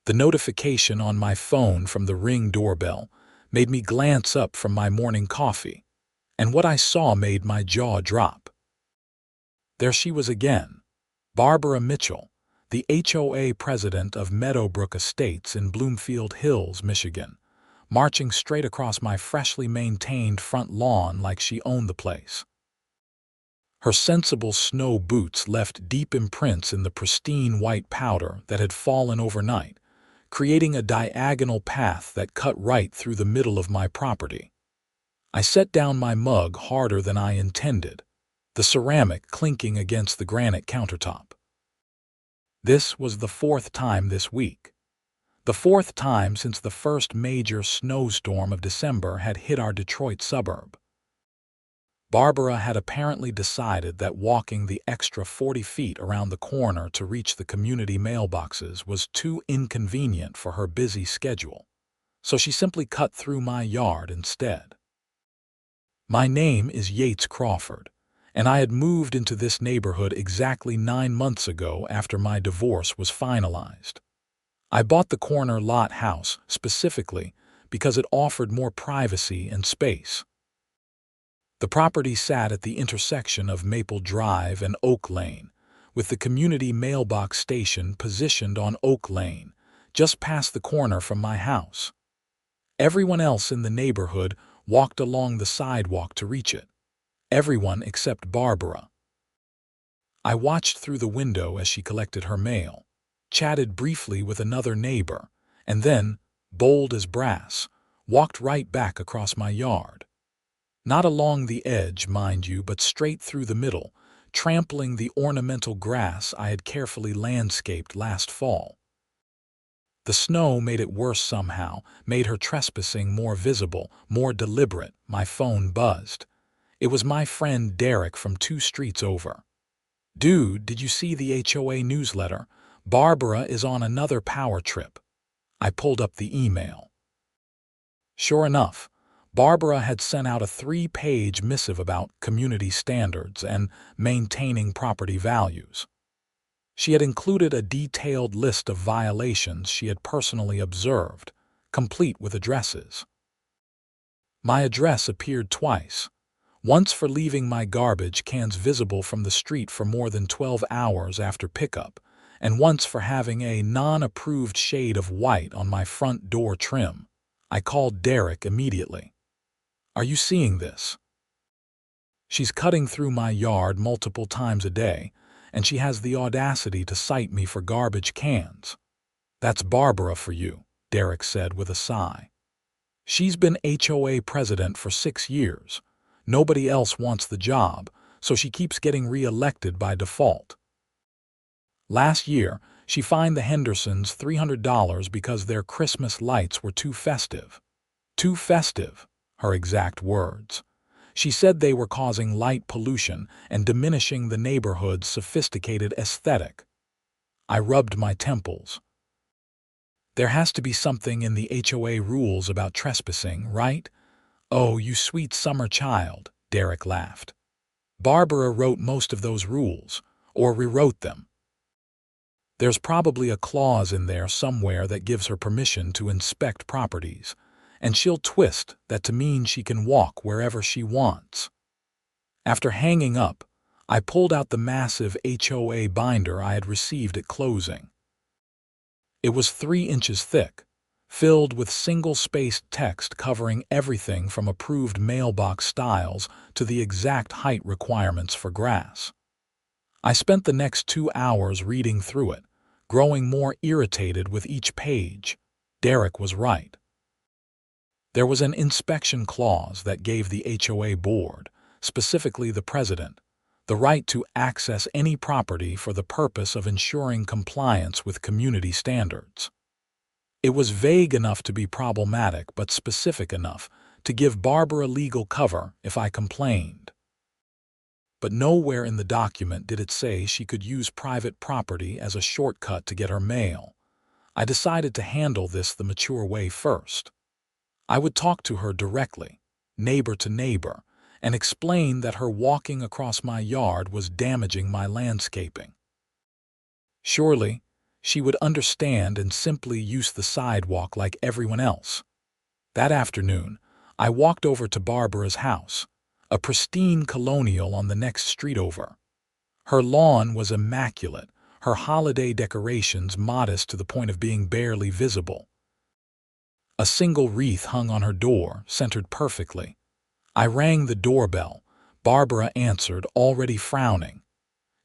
The notification on my phone from the Ring doorbell made me glance up from my morning coffee, and what I saw made my jaw drop. There she was again, Barbara Mitchell, the HOA president of Meadowbrook Estates in Bloomfield Hills, Michigan, marching straight across my freshly maintained front lawn like she owned the place. Her sensible snow boots left deep imprints in the pristine white powder that had fallen overnight, creating a diagonal path that cut right through the middle of my property. I set down my mug harder than I intended, the ceramic clinking against the granite countertop. This was the fourth time this week. The fourth time since the first major snowstorm of December had hit our Detroit suburb. Barbara had apparently decided that walking the extra 40 feet around the corner to reach the community mailboxes was too inconvenient for her busy schedule, so she simply cut through my yard instead. My name is Yates Crawford, and I had moved into this neighborhood exactly 9 months ago after my divorce was finalized. I bought the corner lot house specifically because it offered more privacy and space. The property sat at the intersection of Maple Drive and Oak Lane, with the community mailbox station positioned on Oak Lane, just past the corner from my house. Everyone else in the neighborhood walked along the sidewalk to reach it. Everyone except Barbara. I watched through the window as she collected her mail, chatted briefly with another neighbor, and then, bold as brass, walked right back across my yard. Not along the edge, mind you, but straight through the middle, trampling the ornamental grass I had carefully landscaped last fall. The snow made it worse somehow, made her trespassing more visible, more deliberate. My phone buzzed. It was my friend Derek from 2 streets over. "Dude, did you see the HOA newsletter? Barbara is on another power trip." I pulled up the email. Sure enough, Barbara had sent out a 3-page missive about community standards and maintaining property values. She had included a detailed list of violations she had personally observed, complete with addresses. My address appeared twice, once for leaving my garbage cans visible from the street for more than 12 hours after pickup, and once for having a non-approved shade of white on my front door trim. I called Derek immediately. "Are you seeing this? She's cutting through my yard multiple times a day, and she has the audacity to cite me for garbage cans." "That's Barbara for you," Derek said with a sigh. "She's been HOA president for 6 years. Nobody else wants the job, so she keeps getting re-elected by default. Last year, she fined the Hendersons $300 because their Christmas lights were too festive. Too festive, her exact words. She said they were causing light pollution and diminishing the neighborhood's sophisticated aesthetic." I rubbed my temples. "There has to be something in the HOA rules about trespassing, right?" "Oh, you sweet summer child," Derek laughed. "Barbara wrote most of those rules, or rewrote them. There's probably a clause in there somewhere that gives her permission to inspect properties, and she'll twist that to mean she can walk wherever she wants." After hanging up, I pulled out the massive HOA binder I had received at closing. It was 3 inches thick, filled with single-spaced text covering everything from approved mailbox styles to the exact height requirements for grass. I spent the next 2 hours reading through it, growing more irritated with each page. Derek was right. There was an inspection clause that gave the HOA board, specifically the president, the right to access any property for the purpose of ensuring compliance with community standards. It was vague enough to be problematic but specific enough to give Barbara legal cover if I complained. But nowhere in the document did it say she could use private property as a shortcut to get her mail. I decided to handle this the mature way first. I would talk to her directly, neighbor to neighbor, and explain that her walking across my yard was damaging my landscaping. Surely, she would understand and simply use the sidewalk like everyone else. That afternoon, I walked over to Barbara's house, a pristine colonial on the next street over. Her lawn was immaculate, her holiday decorations modest to the point of being barely visible. A single wreath hung on her door, centered perfectly. I rang the doorbell. Barbara answered, already frowning.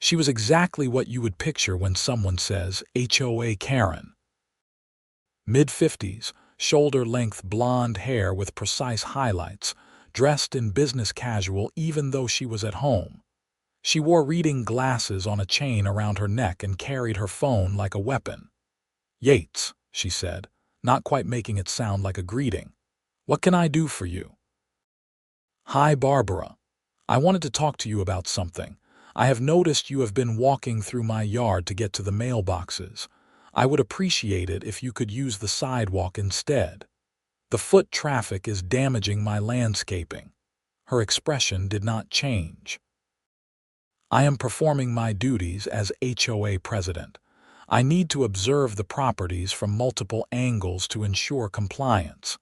She was exactly what you would picture when someone says, HOA Karen. Mid-50s, shoulder-length blonde hair with precise highlights, dressed in business casual even though she was at home. She wore reading glasses on a chain around her neck and carried her phone like a weapon. "Yates," she said, not quite making it sound like a greeting. "What can I do for you?" "Hi, Barbara. I wanted to talk to you about something. I have noticed you have been walking through my yard to get to the mailboxes. I would appreciate it if you could use the sidewalk instead. The foot traffic is damaging my landscaping." Her expression did not change. "I am performing my duties as HOA president. I need to observe the properties from multiple angles to ensure compliance.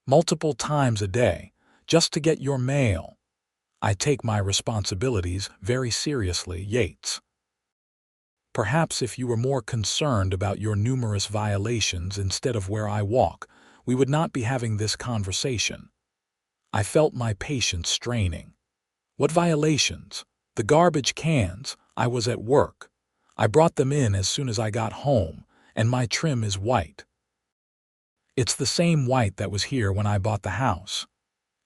Multiple times a day, just to get your mail. I take my responsibilities very seriously, Yates. Perhaps if you were more concerned about your numerous violations instead of where I walk, we would not be having this conversation." I felt my patience straining. "What violations?" "The garbage cans. I was at work. I brought them in as soon as I got home, and my trim is white." "It's the same white that was here when I bought the house."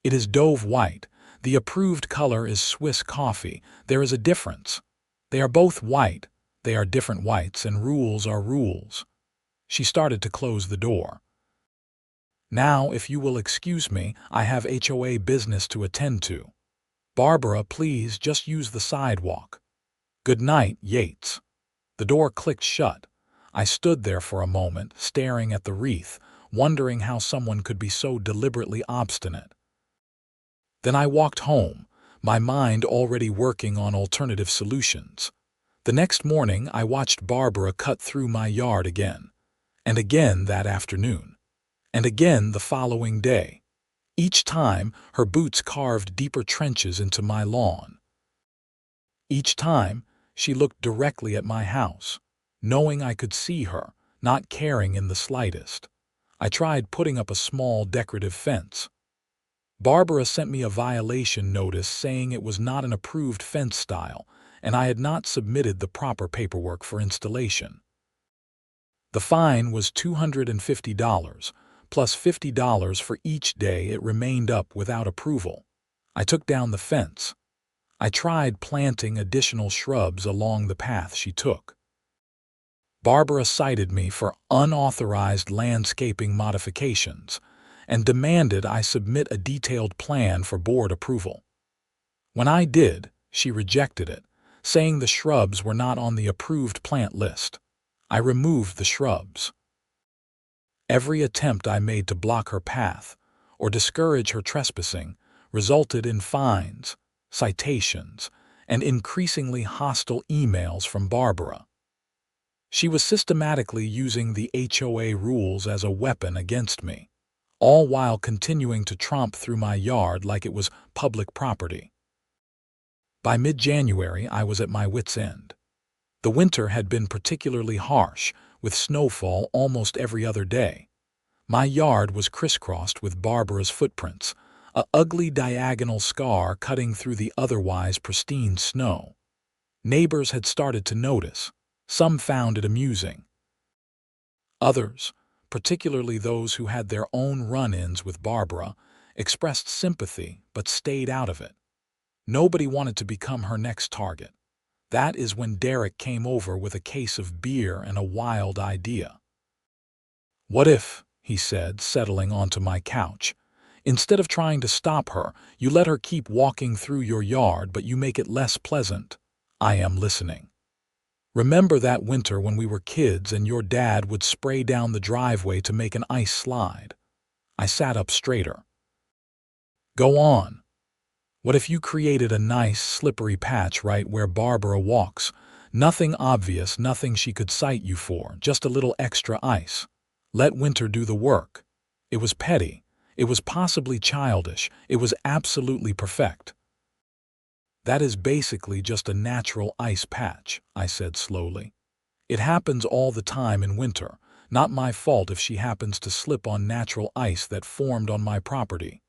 "It is Dove white. The approved color is Swiss coffee. There is a difference. They are both white. They are different whites, and rules are rules." She started to close the door. "Now, if you will excuse me, I have HOA business to attend to. Barbara, please just use the sidewalk. Good night, Yates." The door clicked shut. I stood there for a moment, staring at the wreath, wondering how someone could be so deliberately obstinate. Then I walked home, my mind already working on alternative solutions. The next morning, I watched Barbara cut through my yard again, and again that afternoon, and again the following day. Each time, her boots carved deeper trenches into my lawn. Each time, she looked directly at my house, knowing I could see her, not caring in the slightest. I tried putting up a small decorative fence. Barbara sent me a violation notice saying it was not an approved fence style, and I had not submitted the proper paperwork for installation. The fine was $250, plus $50 for each day it remained up without approval. I took down the fence. I tried planting additional shrubs along the path she took. Barbara cited me for unauthorized landscaping modifications and demanded I submit a detailed plan for board approval. When I did, she rejected it, saying the shrubs were not on the approved plant list. I removed the shrubs. Every attempt I made to block her path or discourage her trespassing resulted in fines, citations, and increasingly hostile emails from Barbara. She was systematically using the HOA rules as a weapon against me, all while continuing to tromp through my yard like it was public property. By mid-January, I was at my wits' end. The winter had been particularly harsh, with snowfall almost every other day. My yard was crisscrossed with Barbara's footprints, a ugly diagonal scar cutting through the otherwise pristine snow. Neighbors had started to notice. Some found it amusing. Others, particularly those who had their own run-ins with Barbara, expressed sympathy but stayed out of it. Nobody wanted to become her next target. That is when Derek came over with a case of beer and a wild idea. "What if," he said, settling onto my couch, "instead of trying to stop her, you let her keep walking through your yard but you make it less pleasant? I am listening. Remember that winter when we were kids and your dad would spray down the driveway to make an ice slide?" I sat up straighter. "Go on. What if you created a nice, slippery patch right where Barbara walks, Nothing obvious, nothing she could cite you for, just a little extra ice. Let winter do the work. It was petty. It was possibly childish. It was absolutely perfect. That is basically just a natural ice patch, I said slowly. It happens all the time in winter. Not my fault if she happens to slip on natural ice that formed on my property.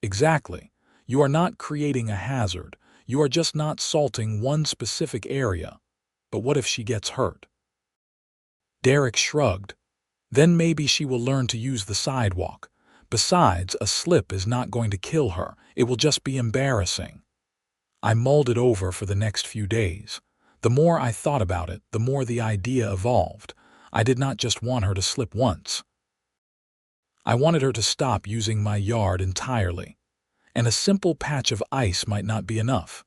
Exactly. You are not creating a hazard. You are just not salting one specific area. But what if she gets hurt? Derek shrugged. Then maybe she will learn to use the sidewalk. Besides, a slip is not going to kill her. It will just be embarrassing. I mulled it over for the next few days. The more I thought about it, the more the idea evolved. I did not just want her to slip once. I wanted her to stop using my yard entirely. And a simple patch of ice might not be enough.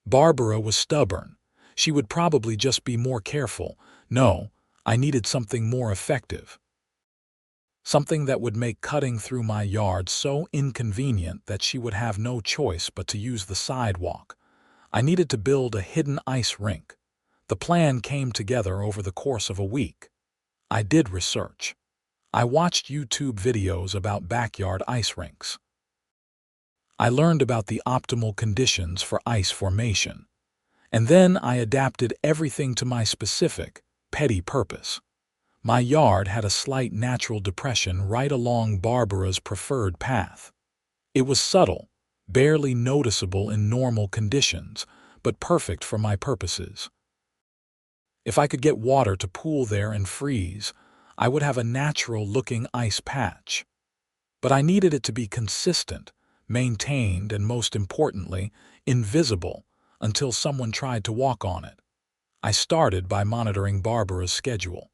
Barbara was stubborn. She would probably just be more careful. No, I needed something more effective. Something that would make cutting through my yard so inconvenient that she would have no choice but to use the sidewalk. I needed to build a hidden ice rink. The plan came together over the course of a week. I did research. I watched YouTube videos about backyard ice rinks. I learned about the optimal conditions for ice formation. And then I adapted everything to my specific, petty purpose. My yard had a slight natural depression right along Barbara's preferred path. It was subtle, barely noticeable in normal conditions, but perfect for my purposes. If I could get water to pool there and freeze, I would have a natural-looking ice patch. But I needed it to be consistent, maintained, and most importantly, invisible until someone tried to walk on it. I started by monitoring Barbara's schedule.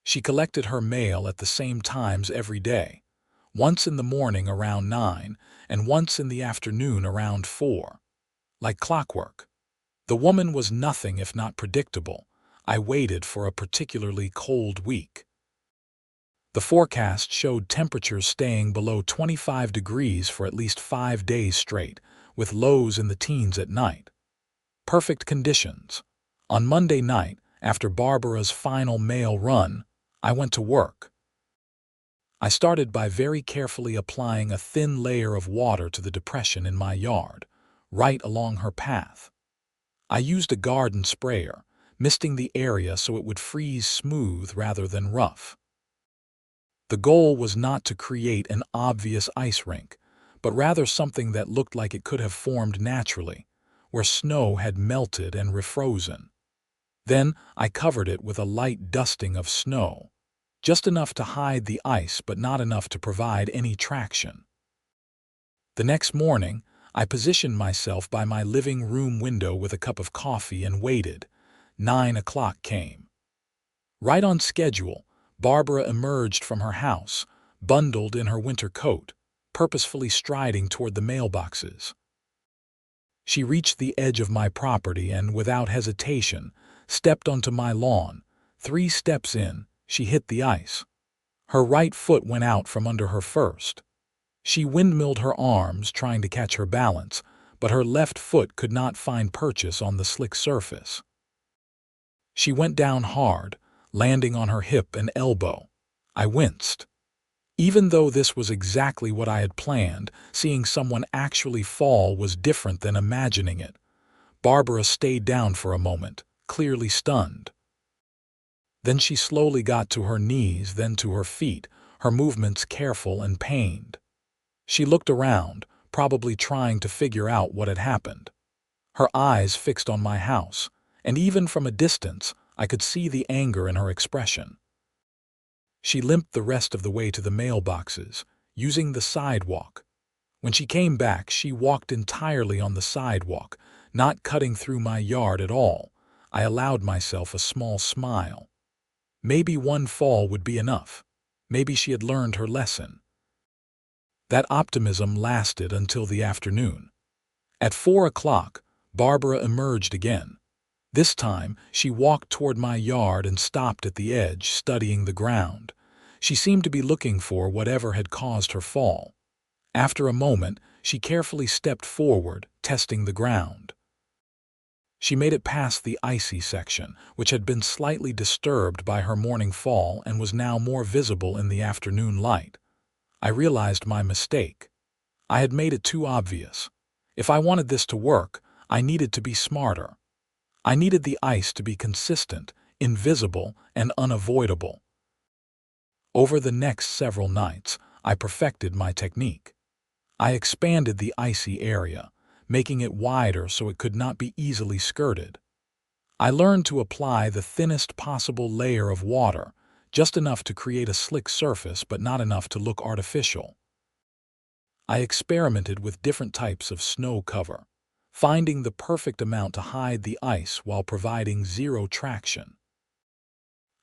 She collected her mail at the same times every day, once in the morning around 9 and once in the afternoon around 4. Like clockwork. The woman was nothing if not predictable. I waited for a particularly cold week. The forecast showed temperatures staying below 25 degrees for at least 5 days straight, with lows in the teens at night. Perfect conditions. On Monday night, after Barbara's final mail run, I went to work. I started by very carefully applying a thin layer of water to the depression in my yard, right along her path. I used a garden sprayer, misting the area so it would freeze smooth rather than rough. The goal was not to create an obvious ice rink, but rather something that looked like it could have formed naturally, where snow had melted and refrozen. Then I covered it with a light dusting of snow, just enough to hide the ice but not enough to provide any traction. The next morning, I positioned myself by my living room window with a cup of coffee and waited. 9 o'clock came. Right on schedule, Barbara emerged from her house, bundled in her winter coat, purposefully striding toward the mailboxes. She reached the edge of my property and, without hesitation, stepped onto my lawn. 3 steps in, she hit the ice. Her right foot went out from under her first. She windmilled her arms, trying to catch her balance, but her left foot could not find purchase on the slick surface. She went down hard, landing on her hip and elbow. I winced. Even though this was exactly what I had planned, seeing someone actually fall was different than imagining it. Barbara stayed down for a moment, clearly stunned. Then she slowly got to her knees, then to her feet, her movements careful and pained. She looked around, probably trying to figure out what had happened. Her eyes fixed on my house, and even from a distance, I could see the anger in her expression. She limped the rest of the way to the mailboxes, using the sidewalk. When she came back, she walked entirely on the sidewalk, not cutting through my yard at all. I allowed myself a small smile. Maybe one fall would be enough. Maybe she had learned her lesson. That optimism lasted until the afternoon. At 4 o'clock, Barbara emerged again. This time, she walked toward my yard and stopped at the edge, studying the ground. She seemed to be looking for whatever had caused her fall. After a moment, she carefully stepped forward, testing the ground. She made it past the icy section, which had been slightly disturbed by her morning fall and was now more visible in the afternoon light. I realized my mistake. I had made it too obvious. If I wanted this to work, I needed to be smarter. I needed the ice to be consistent, invisible, and unavoidable. Over the next several nights, I perfected my technique. I expanded the icy area, making it wider so it could not be easily skirted. I learned to apply the thinnest possible layer of water, just enough to create a slick surface but not enough to look artificial. I experimented with different types of snow cover, finding the perfect amount to hide the ice while providing zero traction.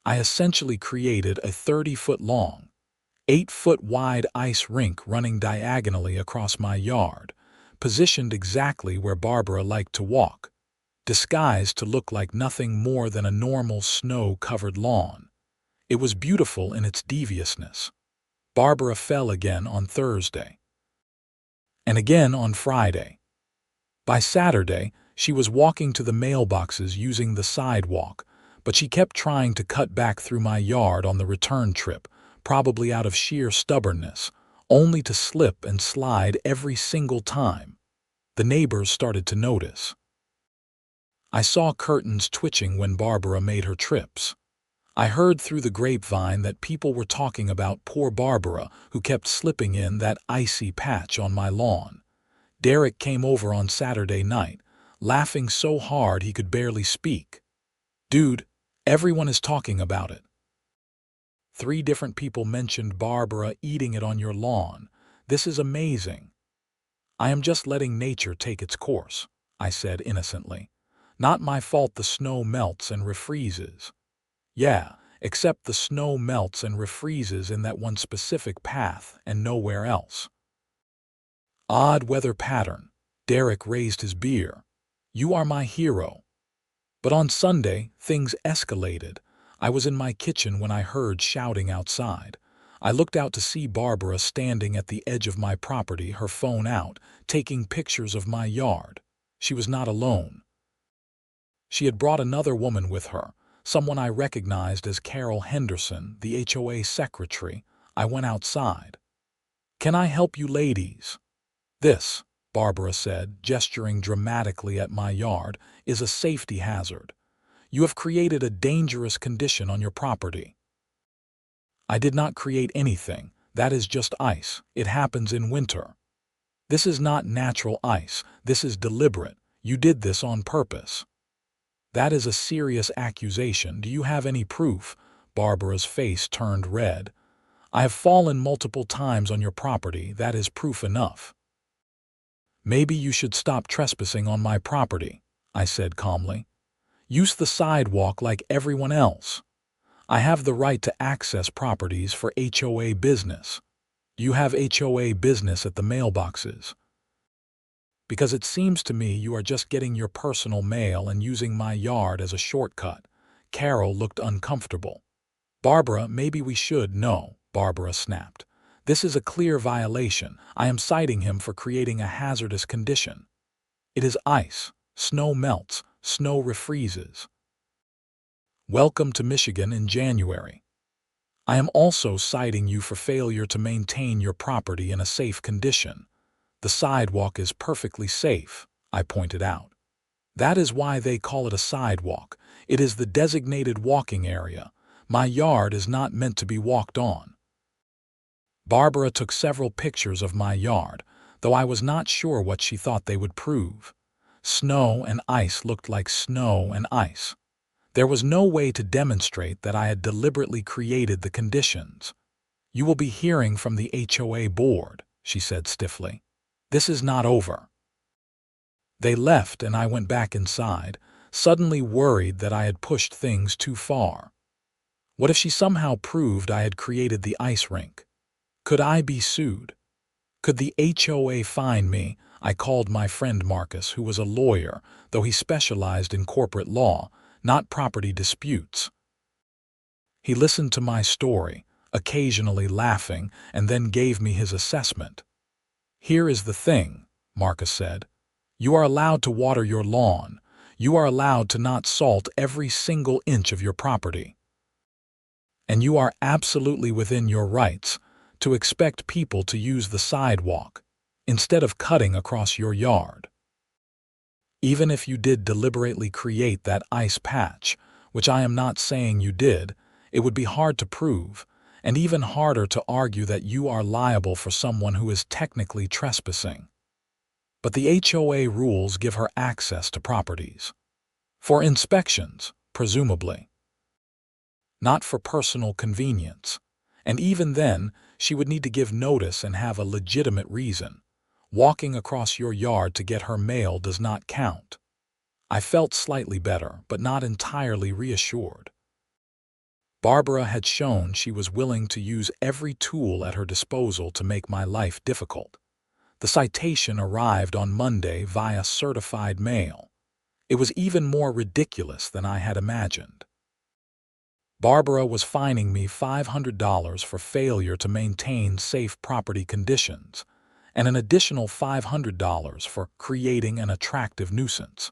I essentially created a 30-foot-long, 8-foot-wide ice rink running diagonally across my yard, positioned exactly where Barbara liked to walk, disguised to look like nothing more than a normal snow-covered lawn. It was beautiful in its deviousness. Barbara fell again on Thursday, and again on Friday. By Saturday, she was walking to the mailboxes using the sidewalk, but she kept trying to cut back through my yard on the return trip, probably out of sheer stubbornness, only to slip and slide every single time. The neighbors started to notice. I saw curtains twitching when Barbara made her trips. I heard through the grapevine that people were talking about poor Barbara, who kept slipping in that icy patch on my lawn. Derek came over on Saturday night, laughing so hard he could barely speak. "Dude, everyone is talking about it. 3 different people mentioned Barbara eating it on your lawn. This is amazing." "I am just letting nature take its course," I said innocently. "Not my fault the snow melts and refreezes." "Yeah, except the snow melts and refreezes in that one specific path and nowhere else." "Odd weather pattern." Derek raised his beer. "You are my hero." But on Sunday, things escalated. I was in my kitchen when I heard shouting outside. I looked out to see Barbara standing at the edge of my property, her phone out, taking pictures of my yard. She was not alone. She had brought another woman with her, someone I recognized as Carol Henderson, the HOA secretary. I went outside. "Can I help you ladies?" "This," Barbara said, gesturing dramatically at my yard, "is a safety hazard. You have created a dangerous condition on your property." "I did not create anything. That is just ice. It happens in winter." "This is not natural ice. This is deliberate. You did this on purpose." "That is a serious accusation. Do you have any proof?" Barbara's face turned red. "I have fallen multiple times on your property. That is proof enough." "Maybe you should stop trespassing on my property," I said calmly. "Use the sidewalk like everyone else. I have the right to access properties for HOA business." "You have HOA business at the mailboxes." "Because it seems to me you are just getting your personal mail and using my yard as a shortcut." Carol looked uncomfortable. "Barbara, maybe we should." "No," Barbara snapped. "This is a clear violation. I am citing him for creating a hazardous condition. It is ice. Snow melts. Snow refreezes. Welcome to Michigan in January. I am also citing you for failure to maintain your property in a safe condition. The sidewalk is perfectly safe," I pointed out. "That is why they call it a sidewalk. It is the designated walking area. My yard is not meant to be walked on." Barbara took several pictures of my yard, though I was not sure what she thought they would prove. Snow and ice looked like snow and ice. There was no way to demonstrate that I had deliberately created the conditions. "You will be hearing from the HOA board," she said stiffly. "This is not over." They left and I went back inside, suddenly worried that I had pushed things too far. What if she somehow proved I had created the ice rink? Could I be sued? Could the HOA fine me? I called my friend Marcus, who was a lawyer, though he specialized in corporate law, not property disputes. He listened to my story, occasionally laughing, and then gave me his assessment. "Here is the thing," Marcus said. "You are allowed to water your lawn. You are allowed to not salt every single inch of your property. And you are absolutely within your rights to expect people to use the sidewalk instead of cutting across your yard. Even if you did deliberately create that ice patch, which I am not saying you did, it would be hard to prove, and even harder to argue that you are liable for someone who is technically trespassing. But the HOA rules give her access to properties. For inspections, presumably. Not for personal convenience. And even then, she would need to give notice and have a legitimate reason. Walking across your yard to get her mail does not count. I felt slightly better, but not entirely reassured. Barbara had shown she was willing to use every tool at her disposal to make my life difficult. The citation arrived on Monday via certified mail. It was even more ridiculous than I had imagined. Barbara was fining me $500 for failure to maintain safe property conditions, and an additional $500 for creating an attractive nuisance.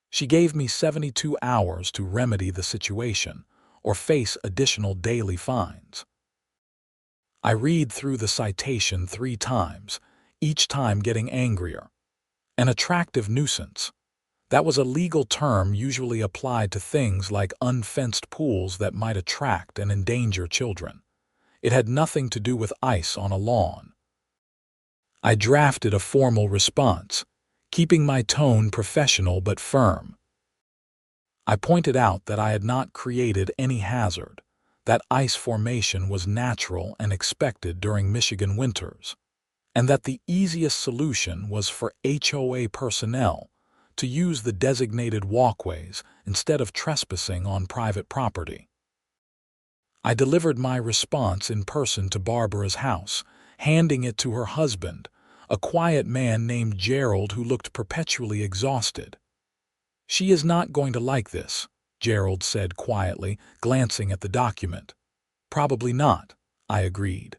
She gave me 72 hours to remedy the situation or face additional daily fines. I read through the citation 3 times, each time getting angrier. An attractive nuisance. That was a legal term usually applied to things like unfenced pools that might attract and endanger children. It had nothing to do with ice on a lawn. I drafted a formal response, keeping my tone professional but firm. I pointed out that I had not created any hazard, that ice formation was natural and expected during Michigan winters, and that the easiest solution was for HOA personnel to use the designated walkways instead of trespassing on private property. I delivered my response in person to Barbara's house, handing it to her husband, a quiet man named Gerald who looked perpetually exhausted. "She is not going to like this," Gerald said quietly, glancing at the document. "Probably not," I agreed.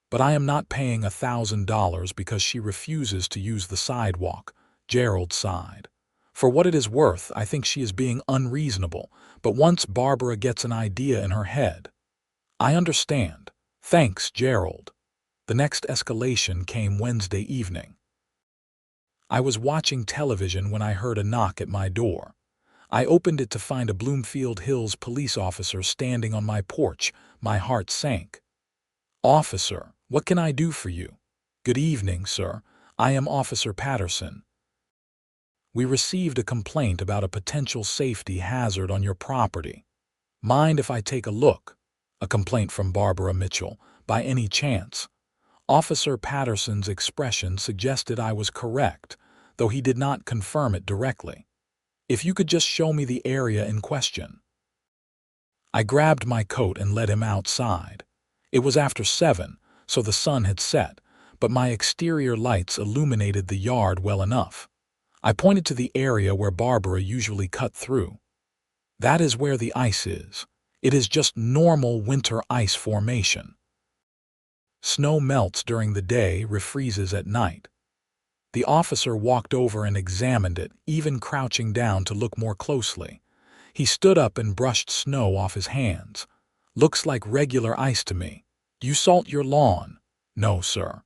"But I am not paying $1,000 because she refuses to use the sidewalk," Gerald sighed. "For what it is worth, I think she is being unreasonable, but once Barbara gets an idea in her head—" "I understand. Thanks, Gerald." The next escalation came Wednesday evening. I was watching television when I heard a knock at my door. I opened it to find a Bloomfield Hills police officer standing on my porch. My heart sank. "Officer, what can I do for you?" "Good evening, sir. I am Officer Patterson. We received a complaint about a potential safety hazard on your property. Mind if I take a look?" A complaint from Barbara Mitchell. By any chance? Officer Patterson's expression suggested I was correct, though he did not confirm it directly. "If you could just show me the area in question." I grabbed my coat and led him outside. It was after 7, so the sun had set, but my exterior lights illuminated the yard well enough. I pointed to the area where Barbara usually cut through. "That is where the ice is. It is just normal winter ice formation. Snow melts during the day, refreezes at night." The officer walked over and examined it, even crouching down to look more closely. He stood up and brushed snow off his hands. "Looks like regular ice to me. You salt your lawn?" "No, sir.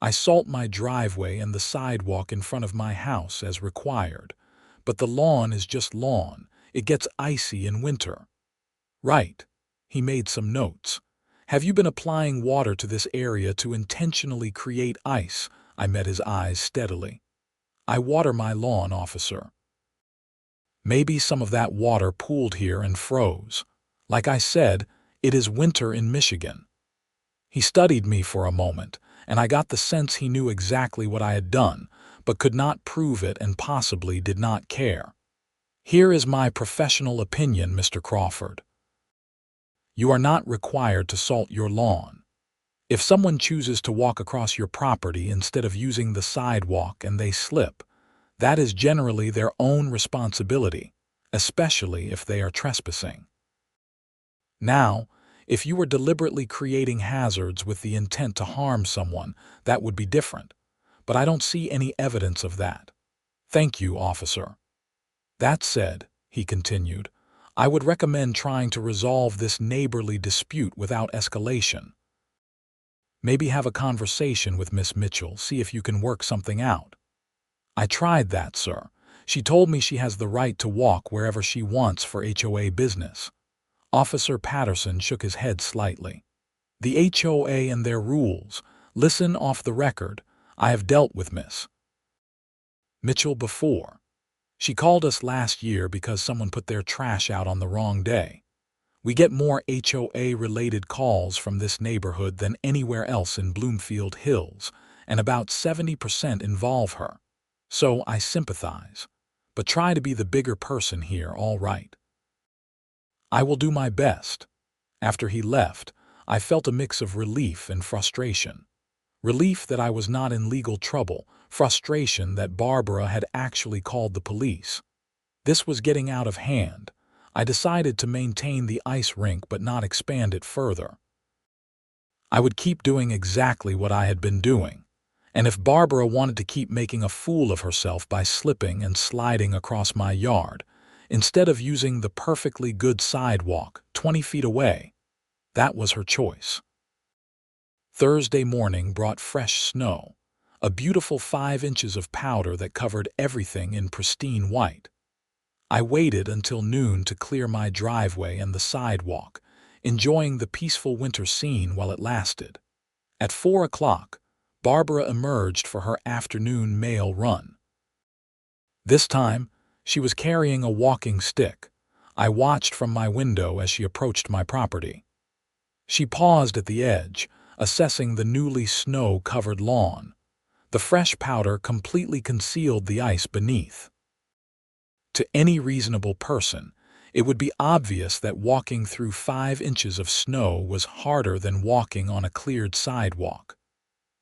I salt my driveway and the sidewalk in front of my house as required. But the lawn is just lawn. It gets icy in winter." "Right." He made some notes. "Have you been applying water to this area to intentionally create ice?" I met his eyes steadily. "I water my lawn, officer." "Maybe some of that water pooled here and froze. Like I said, it is winter in Michigan." He studied me for a moment, and I got the sense he knew exactly what I had done, but could not prove it and possibly did not care. "Here is my professional opinion, Mr. Crawford. You are not required to salt your lawn. If someone chooses to walk across your property instead of using the sidewalk and they slip, that is generally their own responsibility, especially if they are trespassing. Now, if you were deliberately creating hazards with the intent to harm someone, that would be different, but I don't see any evidence of that. "Thank you, officer. That said," he continued, "I would recommend trying to resolve this neighborly dispute without escalation. Maybe have a conversation with Miss Mitchell, see if you can work something out." "I tried that, sir. She told me she has the right to walk wherever she wants for HOA business." Officer Patterson shook his head slightly. "The HOA and their rules. Listen off the record. I have dealt with Miss Mitchell before. She called us last year because someone put their trash out on the wrong day. We get more HOA-related calls from this neighborhood than anywhere else in Bloomfield Hills, and about 70% involve her. So I sympathize, but try to be the bigger person here, all right?" "I will do my best." After he left, I felt a mix of relief and frustration. Relief that I was not in legal trouble, frustration that Barbara had actually called the police. This was getting out of hand. I decided to maintain the ice rink but not expand it further. I would keep doing exactly what I had been doing. And if Barbara wanted to keep making a fool of herself by slipping and sliding across my yard, instead of using the perfectly good sidewalk 20 feet away, that was her choice. Thursday morning brought fresh snow, a beautiful 5 inches of powder that covered everything in pristine white. I waited until noon to clear my driveway and the sidewalk, enjoying the peaceful winter scene while it lasted. At 4 o'clock, Barbara emerged for her afternoon mail run. This time, she was carrying a walking stick. I watched from my window as she approached my property. She paused at the edge, assessing the newly snow-covered lawn. The fresh powder completely concealed the ice beneath. To any reasonable person, it would be obvious that walking through 5 inches of snow was harder than walking on a cleared sidewalk.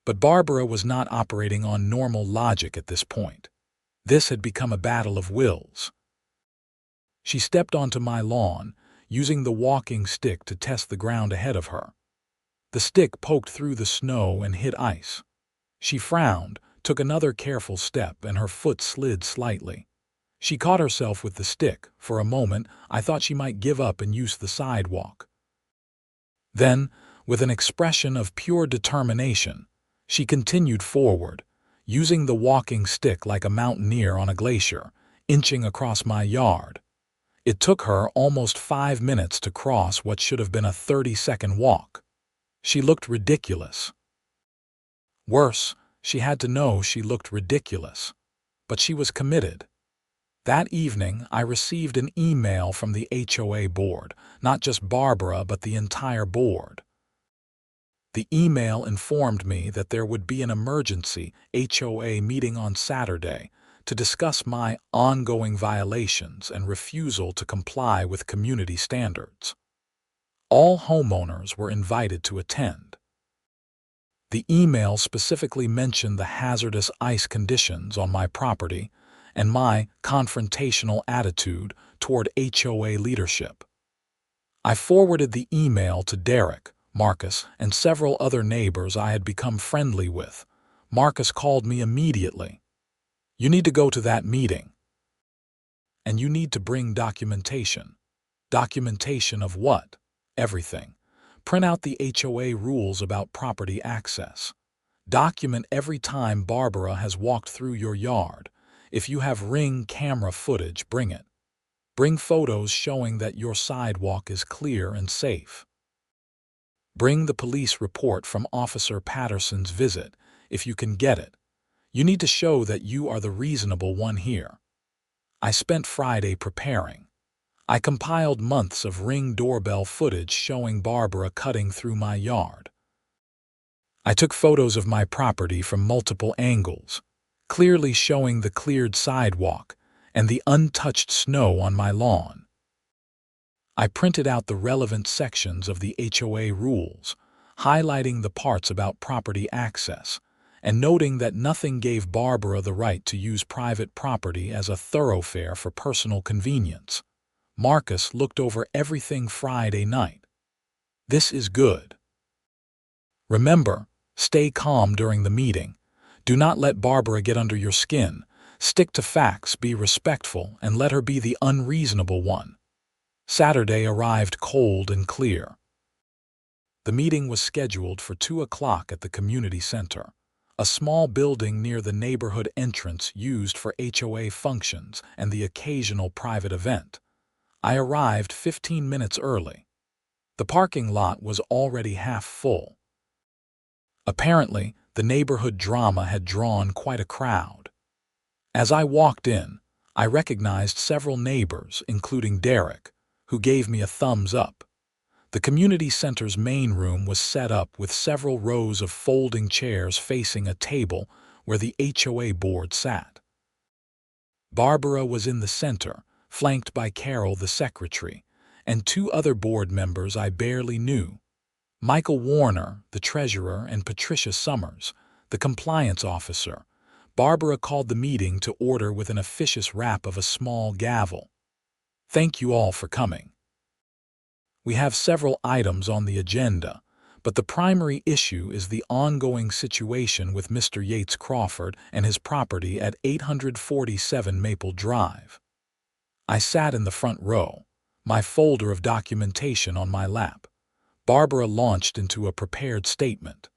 But Barbara was not operating on normal logic at this point. This had become a battle of wills. She stepped onto my lawn, using the walking stick to test the ground ahead of her. The stick poked through the snow and hit ice. She frowned, took another careful step, and her foot slid slightly. She caught herself with the stick. For a moment, I thought she might give up and use the sidewalk. Then, with an expression of pure determination, she continued forward, using the walking stick like a mountaineer on a glacier, inching across my yard. It took her almost 5 minutes to cross what should have been a 30-second walk. She looked ridiculous. Worse, she had to know she looked ridiculous. But she was committed. That evening, I received an email from the HOA board, not just Barbara but the entire board. The email informed me that there would be an emergency HOA meeting on Saturday to discuss my ongoing violations and refusal to comply with community standards. All homeowners were invited to attend. The email specifically mentioned the hazardous ice conditions on my property and my confrontational attitude toward HOA leadership. I forwarded the email to Derek, Marcus, and several other neighbors I had become friendly with. Marcus called me immediately. "You need to go to that meeting. And you need to bring documentation." Documentation of what? Everything. Print out the HOA rules about property access. Document every time Barbara has walked through your yard. If you have Ring camera footage, bring it. Bring photos showing that your sidewalk is clear and safe. Bring the police report from Officer Patterson's visit, if you can get it. You need to show that you are the reasonable one here. I spent Friday preparing. I compiled months of Ring doorbell footage showing Barbara cutting through my yard. I took photos of my property from multiple angles, clearly showing the cleared sidewalk and the untouched snow on my lawn. I printed out the relevant sections of the HOA rules, highlighting the parts about property access, and noting that nothing gave Barbara the right to use private property as a thoroughfare for personal convenience. Marcus looked over everything Friday night. This is good. Remember, stay calm during the meeting. Do not let Barbara get under your skin. Stick to facts, be respectful, and let her be the unreasonable one. Saturday arrived cold and clear. The meeting was scheduled for 2 o'clock at the community center, a small building near the neighborhood entrance used for HOA functions and the occasional private event. I arrived 15 minutes early. The parking lot was already half full. Apparently, the neighborhood drama had drawn quite a crowd. As I walked in, I recognized several neighbors, including Derek, who gave me a thumbs up. The community center's main room was set up with several rows of folding chairs facing a table where the HOA board sat. Barbara was in the center, flanked by Carol, the secretary, and 2 other board members I barely knew: Michael Warner, the treasurer, and Patricia Summers, the compliance officer. Barbara called the meeting to order with an officious rap of a small gavel. "Thank you all for coming. We have several items on the agenda, but the primary issue is the ongoing situation with Mr. Yates Crawford and his property at 847 Maple Drive." I sat in the front row, my folder of documentation on my lap. Barbara launched into a prepared statement.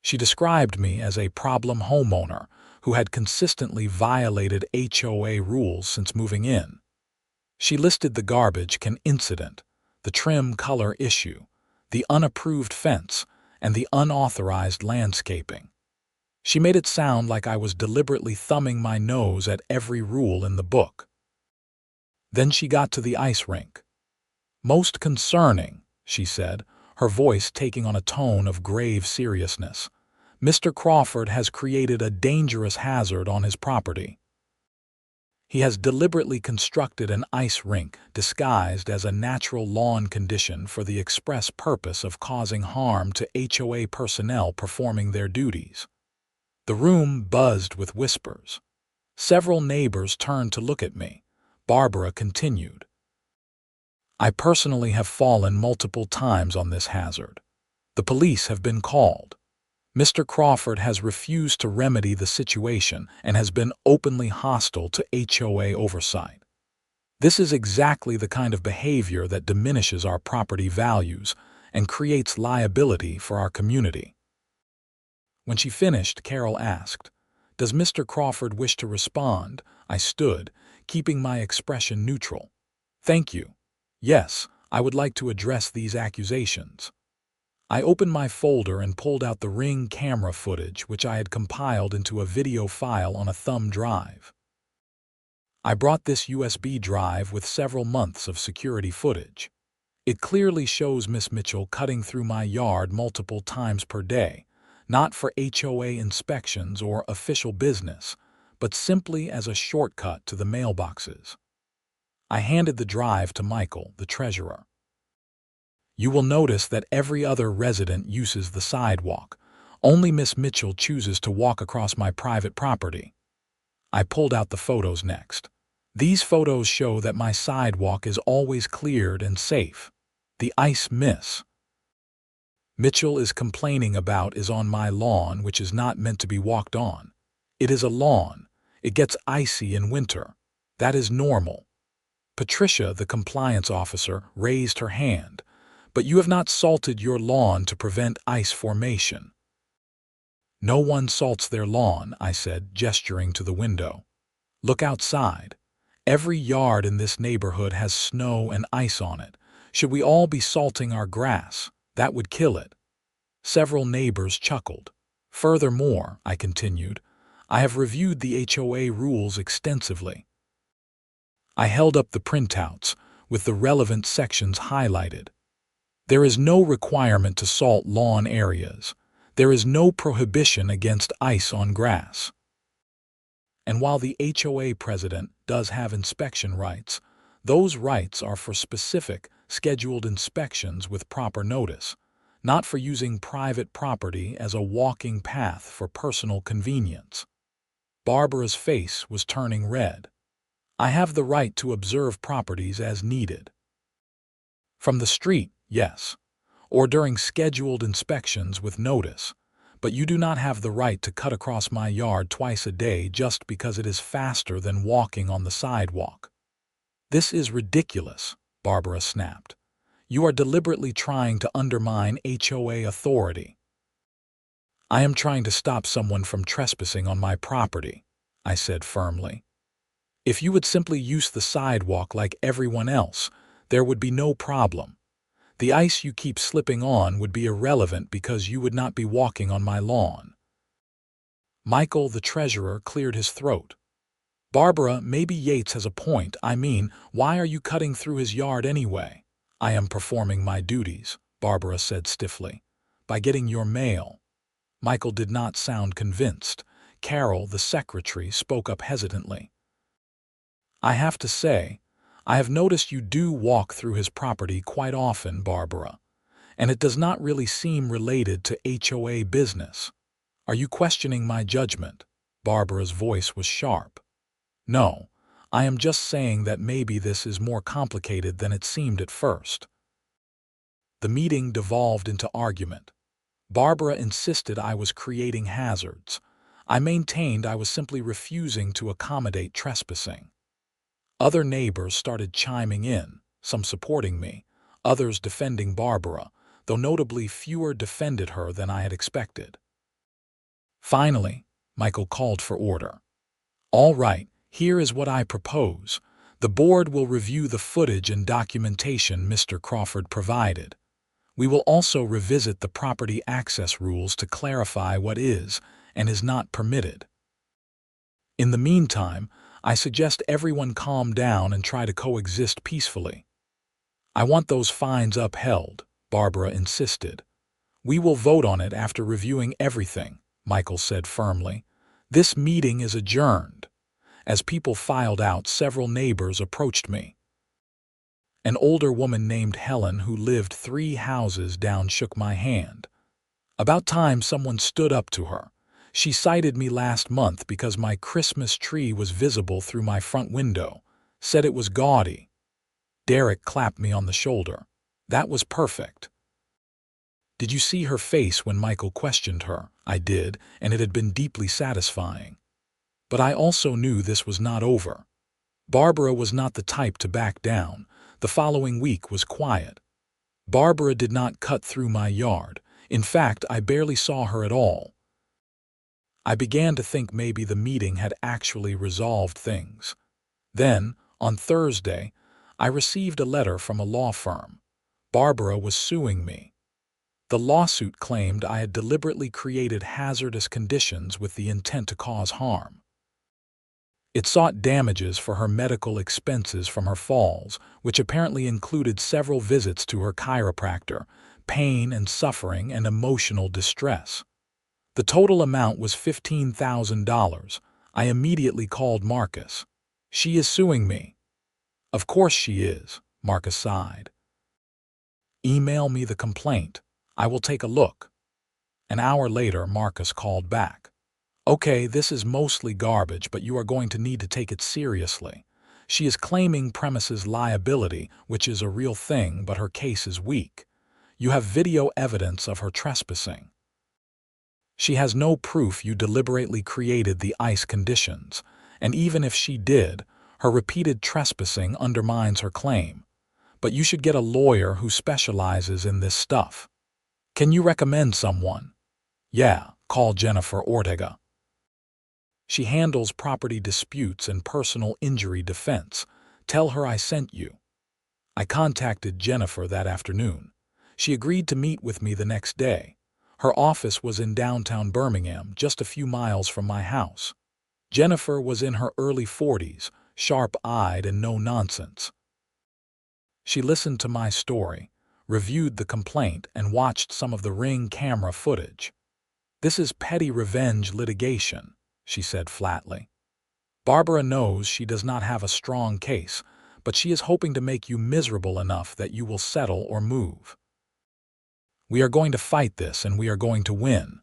She described me as a problem homeowner who had consistently violated HOA rules since moving in. She listed the garbage can incident, the trim color issue, the unapproved fence, and the unauthorized landscaping. She made it sound like I was deliberately thumbing my nose at every rule in the book. Then she got to the ice rink. "Most concerning," she said, her voice taking on a tone of grave seriousness. "Mr. Crawford has created a dangerous hazard on his property. He has deliberately constructed an ice rink disguised as a natural lawn condition for the express purpose of causing harm to HOA personnel performing their duties." The room buzzed with whispers. Several neighbors turned to look at me. Barbara continued. "I personally have fallen multiple times on this hazard. The police have been called. Mr. Crawford has refused to remedy the situation and has been openly hostile to HOA oversight. This is exactly the kind of behavior that diminishes our property values and creates liability for our community." When she finished, Carol asked, "Does Mr. Crawford wish to respond?" I stood, keeping my expression neutral. "Thank you. Yes, I would like to address these accusations." I opened my folder and pulled out the Ring camera footage which I had compiled into a video file on a thumb drive. I brought this USB drive with several months of security footage. It clearly shows Miss Mitchell cutting through my yard multiple times per day, not for HOA inspections or official business, but simply as a shortcut to the mailboxes. I handed the drive to Michael, the treasurer. "You will notice that every other resident uses the sidewalk. Only Miss Mitchell chooses to walk across my private property." I pulled out the photos next. These photos show that my sidewalk is always cleared and safe. The ice miss Mitchell is complaining about is on my lawn, which is not meant to be walked on. It is a lawn. It gets icy in winter. That is normal. Patricia, the compliance officer, raised her hand. "But you have not salted your lawn to prevent ice formation." "No one salts their lawn," I said, gesturing to the window. "Look outside. Every yard in this neighborhood has snow and ice on it. Should we all be salting our grass? That would kill it." Several neighbors chuckled. "Furthermore," I continued, "I have reviewed the HOA rules extensively." I held up the printouts, with the relevant sections highlighted. There is no requirement to salt lawn areas. There is no prohibition against ice on grass. And while the HOA president does have inspection rights, those rights are for specific, scheduled inspections with proper notice, not for using private property as a walking path for personal convenience. Barbara's face was turning red. "I have the right to observe properties as needed. From the street, yes, or during scheduled inspections with notice, but you do not have the right to cut across my yard twice a day just because it is faster than walking on the sidewalk." "This is ridiculous," Barbara snapped. "You are deliberately trying to undermine HOA authority." "I am trying to stop someone from trespassing on my property," I said firmly. "If you would simply use the sidewalk like everyone else, there would be no problem. The ice you keep slipping on would be irrelevant because you would not be walking on my lawn." Michael, the treasurer, cleared his throat. "Barbara, maybe Yates has a point. I mean, why are you cutting through his yard anyway?" "I am performing my duties," Barbara said stiffly, "by getting your mail." Michael did not sound convinced. Carol, the secretary, spoke up hesitantly. "I have to say, I have noticed you do walk through his property quite often, Barbara, and it does not really seem related to HOA business. Are you questioning my judgment?" Barbara's voice was sharp. "No, I am just saying that maybe this is more complicated than it seemed at first." The meeting devolved into argument. Barbara insisted I was creating hazards. I maintained I was simply refusing to accommodate trespassing. Other neighbors started chiming in, some supporting me, others defending Barbara, though notably fewer defended her than I had expected. Finally, Michael called for order. "All right, here is what I propose. The board will review the footage and documentation Mr. Crawford provided. We will also revisit the property access rules to clarify what is and is not permitted. In the meantime, I suggest everyone calm down and try to coexist peacefully." "I want those fines upheld," Barbara insisted. "We will vote on it after reviewing everything," Michael said firmly. "This meeting is adjourned." As people filed out, several neighbors approached me. An older woman named Helen, who lived 3 houses down, shook my hand. About time someone stood up to her. She cited me last month because my Christmas tree was visible through my front window, said it was gaudy. Derek clapped me on the shoulder. "That was perfect." "Did you see her face when Michael questioned her?" I did, and it had been deeply satisfying. But I also knew this was not over. Barbara was not the type to back down. The following week was quiet. Barbara did not cut through my yard. In fact, I barely saw her at all. I began to think maybe the meeting had actually resolved things. Then, on Thursday, I received a letter from a law firm. Barbara was suing me. The lawsuit claimed I had deliberately created hazardous conditions with the intent to cause harm. It sought damages for her medical expenses from her falls, which apparently included several visits to her chiropractor, pain and suffering, and emotional distress. The total amount was $15,000. I immediately called Marcus. "She is suing me." "Of course she is," Marcus sighed. "Email me the complaint. I will take a look." An hour later, Marcus called back. "Okay, this is mostly garbage, but you are going to need to take it seriously. She is claiming premises liability, which is a real thing, but her case is weak. You have video evidence of her trespassing. She has no proof you deliberately created the ice conditions, and even if she did, her repeated trespassing undermines her claim. But you should get a lawyer who specializes in this stuff. Can you recommend someone?" "Yeah, call Jennifer Ortega. She handles property disputes and personal injury defense. Tell her I sent you." I contacted Jennifer that afternoon. She agreed to meet with me the next day. Her office was in downtown Birmingham, just a few miles from my house. Jennifer was in her early 40s, sharp-eyed and no-nonsense. She listened to my story, reviewed the complaint, and watched some of the Ring camera footage. "This is petty revenge litigation," she said flatly. "Barbara knows she does not have a strong case, but she is hoping to make you miserable enough that you will settle or move. We are going to fight this, and we are going to win.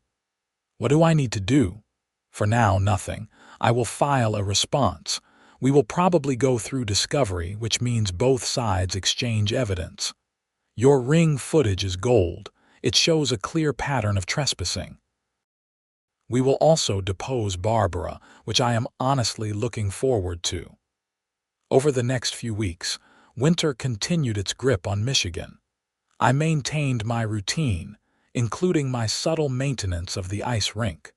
What do I need to do?" "For now, nothing. I will file a response. We will probably go through discovery, which means both sides exchange evidence. Your Ring footage is gold. It shows a clear pattern of trespassing. We will also depose Barbara, which I am honestly looking forward to. Over the next few weeks, winter continued its grip on Michigan. I maintained my routine, including my subtle maintenance of the ice rink.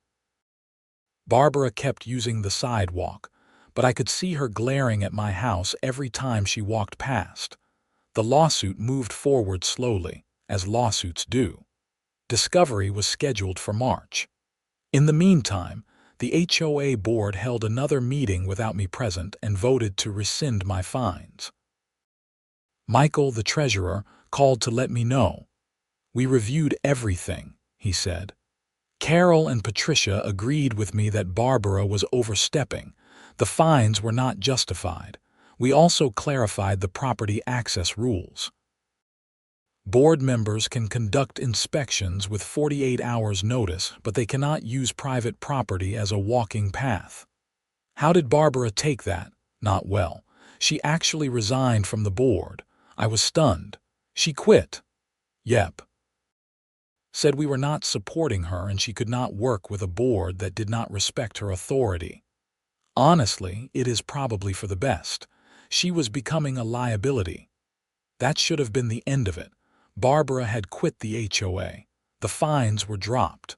Barbara kept using the sidewalk, but I could see her glaring at my house every time she walked past. The lawsuit moved forward slowly, as lawsuits do. Discovery was scheduled for March. In the meantime, the HOA board held another meeting without me present and voted to rescind my fines. Michael, the treasurer, called to let me know. "We reviewed everything," he said. "Carol and Patricia agreed with me that Barbara was overstepping. The fines were not justified. We also clarified the property access rules. Board members can conduct inspections with 48 hours notice, but they cannot use private property as a walking path." How did Barbara take that? Not well. She actually resigned from the board. I was stunned. She quit. Yep. Said we were not supporting her and she could not work with a board that did not respect her authority. Honestly, it is probably for the best. She was becoming a liability. That should have been the end of it. Barbara had quit the HOA. The fines were dropped.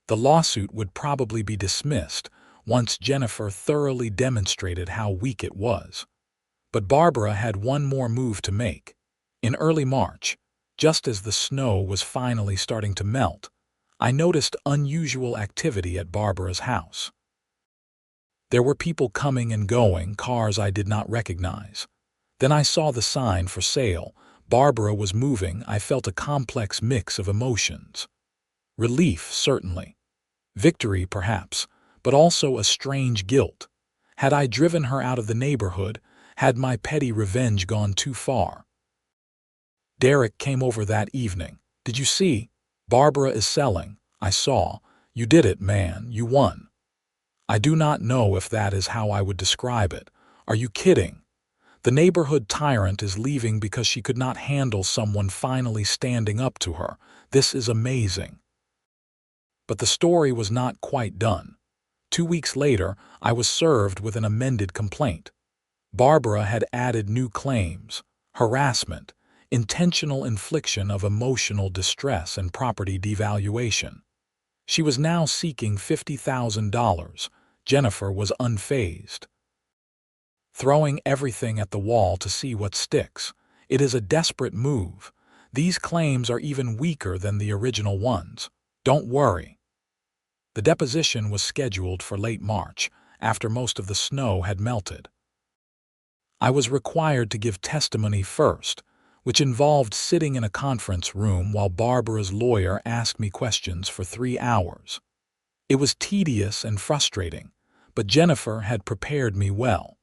The lawsuit would probably be dismissed once Jennifer thoroughly demonstrated how weak it was. But Barbara had one more move to make. In early March, just as the snow was finally starting to melt, I noticed unusual activity at Barbara's house. There were people coming and going, cars I did not recognize. Then I saw the sign for sale. Barbara was moving. I felt a complex mix of emotions. Relief, certainly. Victory, perhaps, but also a strange guilt. Had I driven her out of the neighborhood? Had my petty revenge gone too far? Derek came over that evening. "Did you see? Barbara is selling." I saw. "You did it, man. You won." I do not know if that is how I would describe it. Are you kidding? The neighborhood tyrant is leaving because she could not handle someone finally standing up to her. This is amazing. But the story was not quite done. 2 weeks later, I was served with an amended complaint. Barbara had added new claims: harassment, intentional infliction of emotional distress, and property devaluation. She was now seeking $50,000. Jennifer was unfazed. Throwing everything at the wall to see what sticks. It is a desperate move. These claims are even weaker than the original ones. Don't worry. The deposition was scheduled for late March, after most of the snow had melted. I was required to give testimony first, which involved sitting in a conference room while Barbara's lawyer asked me questions for 3 hours. It was tedious and frustrating, but Jennifer had prepared me well.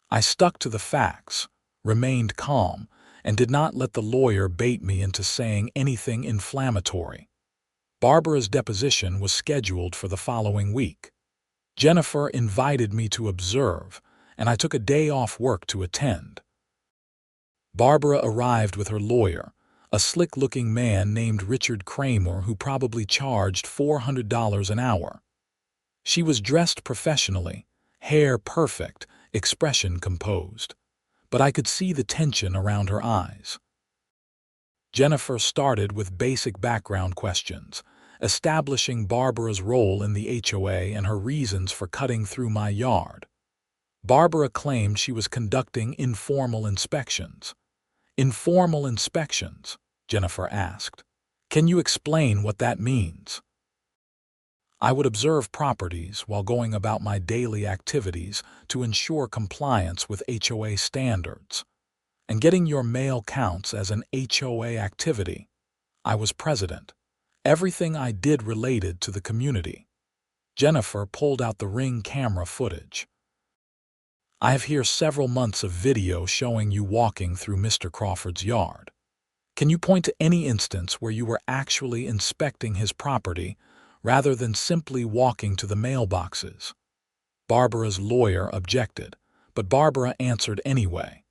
I stuck to the facts, remained calm, and did not let the lawyer bait me into saying anything inflammatory. Barbara's deposition was scheduled for the following week. Jennifer invited me to observe, and I took a day off work to attend. Barbara arrived with her lawyer, a slick-looking man named Richard Kramer who probably charged $400 an hour. She was dressed professionally, hair perfect, expression composed, but I could see the tension around her eyes. Jennifer started with basic background questions, establishing Barbara's role in the HOA and her reasons for cutting through my yard. Barbara claimed she was conducting informal inspections. "Informal inspections?" Jennifer asked. "Can you explain what that means?" I would observe properties while going about my daily activities to ensure compliance with HOA standards. And getting your mail counts as an HOA activity. I was president. Everything I did related to the community. Jennifer pulled out the Ring camera footage. "I have here several months of video showing you walking through Mr. Crawford's yard. Can you point to any instance where you were actually inspecting his property rather than simply walking to the mailboxes?" Barbara's lawyer objected, but Barbara answered anyway.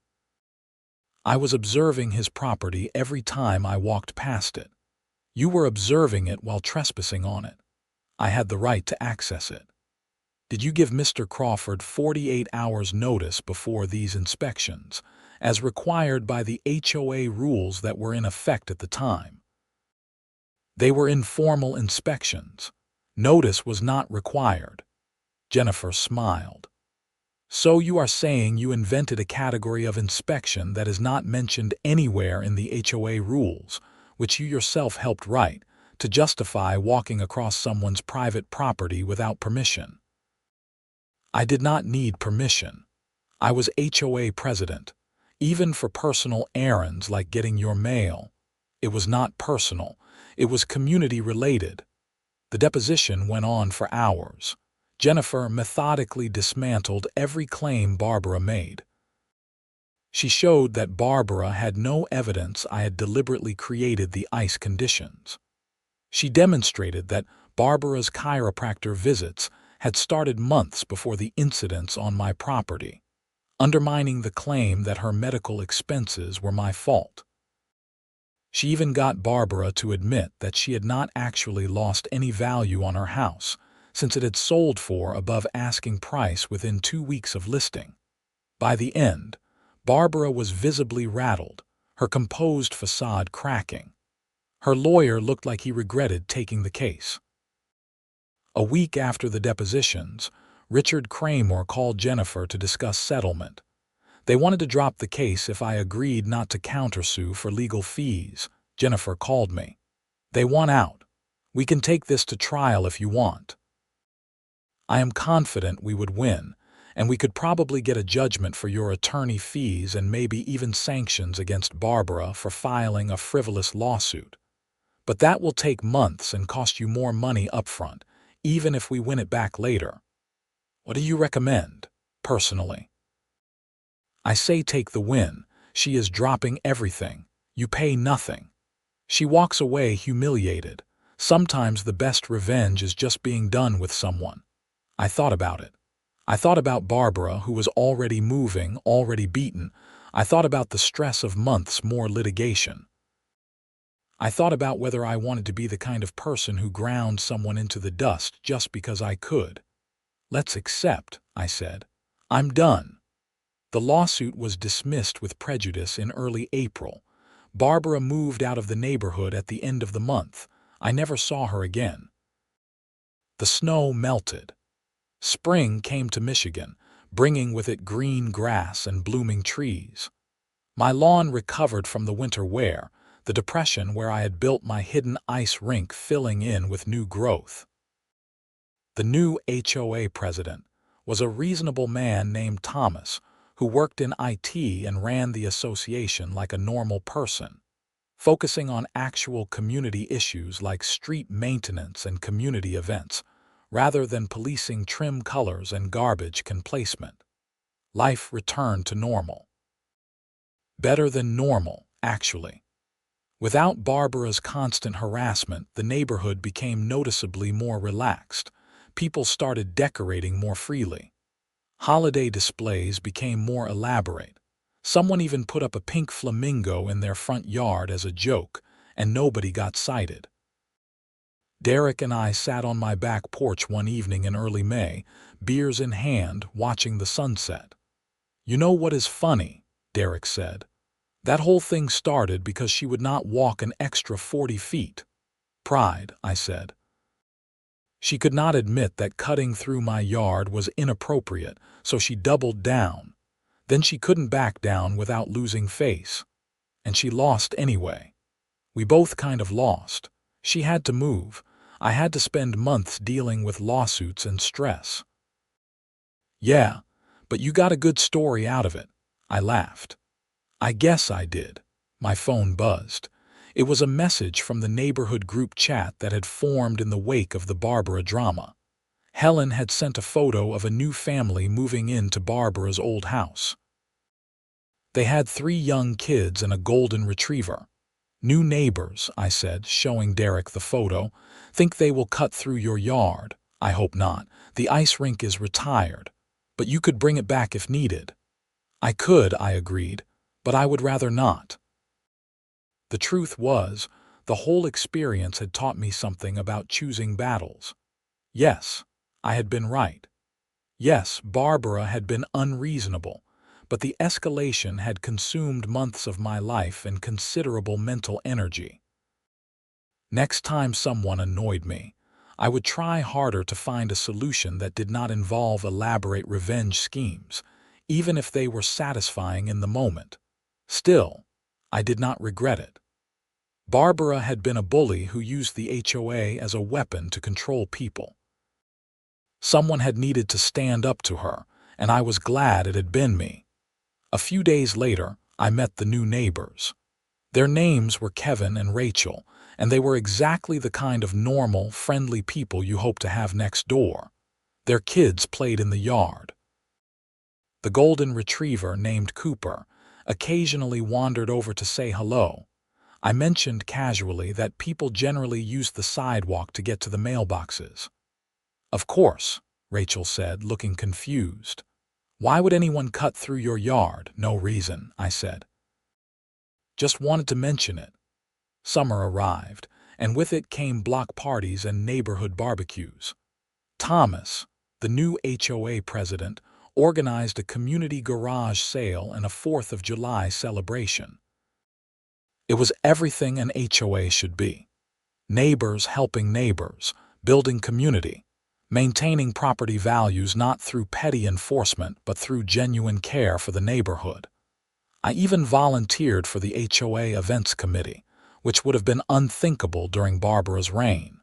"I was observing his property every time I walked past it. You were observing it while trespassing on it. I had the right to access it. Did you give Mr. Crawford 48 hours notice before these inspections, as required by the HOA rules that were in effect at the time? They were informal inspections. Notice was not required. Jennifer smiled. So you are saying you invented a category of inspection that is not mentioned anywhere in the HOA rules, which you yourself helped write, to justify walking across someone's private property without permission. I did not need permission. I was HOA president, even for personal errands like getting your mail. It was not personal. It was community-related. The deposition went on for hours. Jennifer methodically dismantled every claim Barbara made. She showed that Barbara had no evidence I had deliberately created the ice conditions. She demonstrated that Barbara's chiropractor visits had started months before the incidents on my property, undermining the claim that her medical expenses were my fault. She even got Barbara to admit that she had not actually lost any value on her house, since it had sold for above asking price within 2 weeks of listing. By the end, Barbara was visibly rattled, her composed facade cracking. Her lawyer looked like he regretted taking the case. A week after the depositions, Richard Kramer called Jennifer to discuss settlement. They wanted to drop the case if I agreed not to countersue for legal fees. Jennifer called me. They want out. We can take this to trial if you want. I am confident we would win, and we could probably get a judgment for your attorney fees and maybe even sanctions against Barbara for filing a frivolous lawsuit. But that will take months and cost you more money upfront, even if we win it back later. What do you recommend, personally? I say take the win. She is dropping everything. You pay nothing. She walks away humiliated. Sometimes the best revenge is just being done with someone. I thought about it. I thought about Barbara, who was already moving, already beaten. I thought about the stress of months more litigation. I thought about whether I wanted to be the kind of person who ground someone into the dust just because I could. Let's accept, I said. I'm done. The lawsuit was dismissed with prejudice in early April. Barbara moved out of the neighborhood at the end of the month. I never saw her again. The snow melted. Spring came to Michigan, bringing with it green grass and blooming trees. My lawn recovered from the winter wear, the depression where I had built my hidden ice rink filling in with new growth. The new HOA president was a reasonable man named Thomas, who worked in IT and ran the association like a normal person, focusing on actual community issues like street maintenance and community events, rather than policing trim colors and garbage can placement. Life returned to normal. Better than normal, actually. Without Barbara's constant harassment, the neighborhood became noticeably more relaxed. People started decorating more freely. Holiday displays became more elaborate. Someone even put up a pink flamingo in their front yard as a joke, and nobody got cited. Derek and I sat on my back porch one evening in early May, beers in hand, watching the sunset. You know what is funny? Derek said. That whole thing started because she would not walk an extra 40 feet. Pride, I said. She could not admit that cutting through my yard was inappropriate, so she doubled down. Then she couldn't back down without losing face. And she lost anyway. We both kind of lost. She had to move. I had to spend months dealing with lawsuits and stress. Yeah, but you got a good story out of it. I laughed. I guess I did. My phone buzzed. It was a message from the neighborhood group chat that had formed in the wake of the Barbara drama. Helen had sent a photo of a new family moving into Barbara's old house. They had 3 young kids and a golden retriever. New neighbors, I said, showing Derek the photo. Think they will cut through your yard? I hope not. The ice rink is retired. But you could bring it back if needed. I could, I agreed, but I would rather not. The truth was, the whole experience had taught me something about choosing battles. Yes, I had been right. Yes, Barbara had been unreasonable, but the escalation had consumed months of my life and considerable mental energy. Next time someone annoyed me, I would try harder to find a solution that did not involve elaborate revenge schemes, even if they were satisfying in the moment. Still, I did not regret it. Barbara had been a bully who used the HOA as a weapon to control people. Someone had needed to stand up to her, and I was glad it had been me. A few days later, I met the new neighbors. Their names were Kevin and Rachel, and they were exactly the kind of normal, friendly people you hope to have next door. Their kids played in the yard. The golden retriever named Cooper occasionally wandered over to say hello. I mentioned casually that people generally use the sidewalk to get to the mailboxes. Of course, Rachel said, looking confused. Why would anyone cut through your yard? No reason, I said. Just wanted to mention it. Summer arrived, and with it came block parties and neighborhood barbecues. Thomas, the new HOA president, organized a community garage sale and a 4th of July celebration. It was everything an HOA should be. Neighbors helping neighbors, building community, maintaining property values not through petty enforcement but through genuine care for the neighborhood. I even volunteered for the HOA events committee, which would have been unthinkable during Barbara's reign.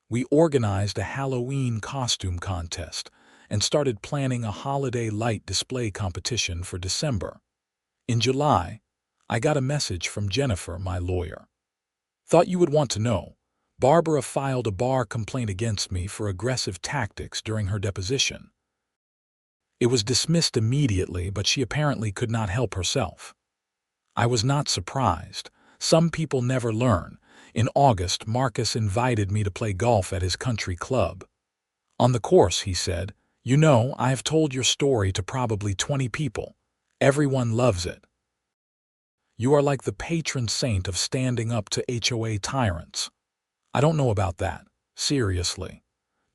We organized a Halloween costume contest and started planning a holiday light display competition for December. In July, I got a message from Jennifer, my lawyer. Thought you would want to know. Barbara filed a bar complaint against me for aggressive tactics during her deposition. It was dismissed immediately, but she apparently could not help herself. I was not surprised. Some people never learn. In August, Marcus invited me to play golf at his country club. On the course, he said, "You know, I have told your story to probably 20 people. Everyone loves it. You are like the patron saint of standing up to HOA tyrants." I don't know about that. Seriously.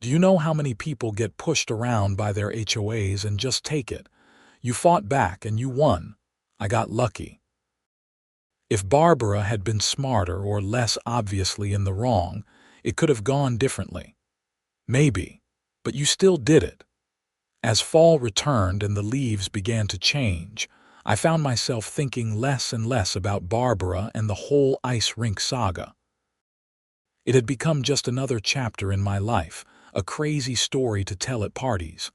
Do you know how many people get pushed around by their HOAs and just take it? You fought back and you won. I got lucky. If Barbara had been smarter or less obviously in the wrong, it could have gone differently. Maybe, but you still did it. As fall returned and the leaves began to change, I found myself thinking less and less about Barbara and the whole ice rink saga. It had become just another chapter in my life, a crazy story to tell at parties.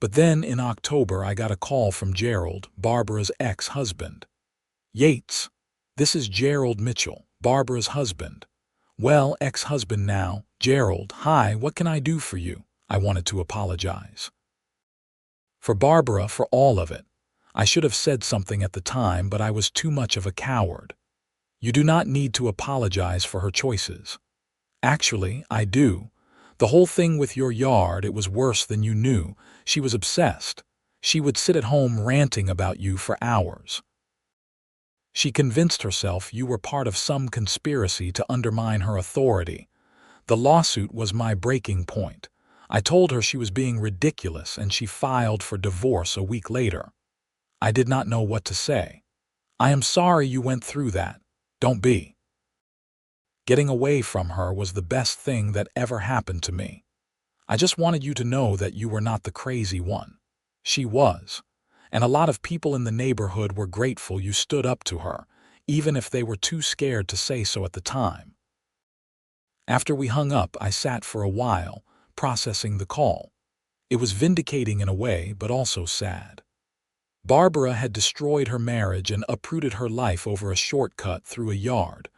But then in October I got a call from Gerald, Barbara's ex-husband. "Yates, this is Gerald Mitchell, Barbara's husband." "Well, ex-husband now." "Gerald, hi, what can I do for you?" I wanted to apologize. For Barbara, for all of it. I should have said something at the time, but I was too much of a coward. You do not need to apologize for her choices. Actually, I do. The whole thing with your yard, it was worse than you knew. She was obsessed. She would sit at home ranting about you for hours. She convinced herself you were part of some conspiracy to undermine her authority. The lawsuit was my breaking point. I told her she was being ridiculous and she filed for divorce a week later. I did not know what to say. "I am sorry you went through that. Don't be." Getting away from her was the best thing that ever happened to me. I just wanted you to know that you were not the crazy one. She was. And a lot of people in the neighborhood were grateful you stood up to her, even if they were too scared to say so at the time. After we hung up, I sat for a while, processing the call. It was vindicating in a way, but also sad. Barbara had destroyed her marriage and uprooted her life over a shortcut through a yard.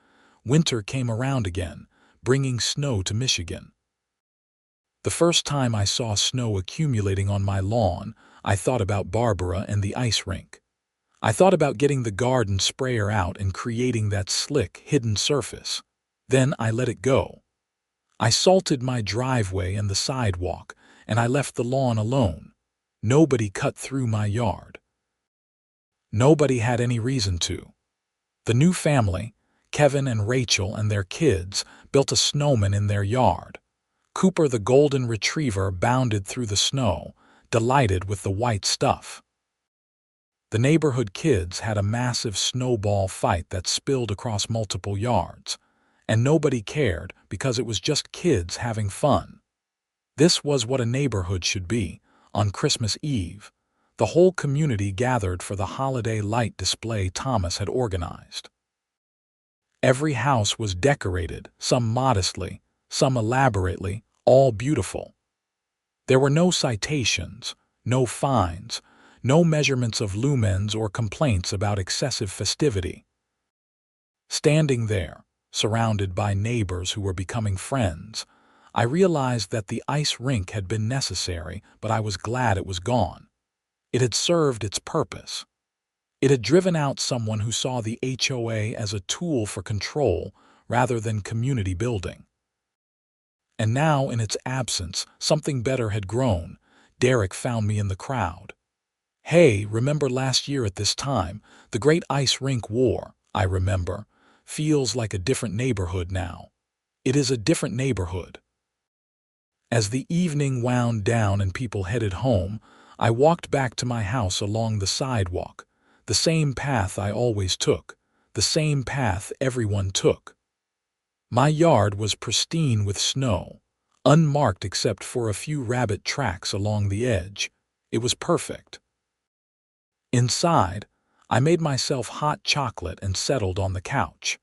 Winter came around again, bringing snow to Michigan. The first time I saw snow accumulating on my lawn, I thought about Barbara and the ice rink. I thought about getting the garden sprayer out and creating that slick, hidden surface. Then I let it go. I salted my driveway and the sidewalk, and I left the lawn alone. Nobody cut through my yard. Nobody had any reason to. The new family, Kevin and Rachel and their kids, built a snowman in their yard. Cooper the golden retriever bounded through the snow, delighted with the white stuff. The neighborhood kids had a massive snowball fight that spilled across multiple yards, and nobody cared because it was just kids having fun. This was what a neighborhood should be. On Christmas Eve, the whole community gathered for the holiday light display Thomas had organized. Every house was decorated, some modestly, some elaborately, all beautiful. There were no citations, no fines, no measurements of lumens or complaints about excessive festivity. Standing there, surrounded by neighbors who were becoming friends, I realized that the ice rink had been necessary, but I was glad it was gone. It had served its purpose. It had driven out someone who saw the HOA as a tool for control rather than community building. And now, in its absence, something better had grown. Derek found me in the crowd. "Hey, remember last year at this time, the great ice rink war?" I remember. "Feels like a different neighborhood now." It is a different neighborhood. As the evening wound down and people headed home, I walked back to my house along the sidewalk, the same path I always took, the same path everyone took. My yard was pristine with snow, unmarked except for a few rabbit tracks along the edge. It was perfect. Inside, I made myself hot chocolate and settled on the couch.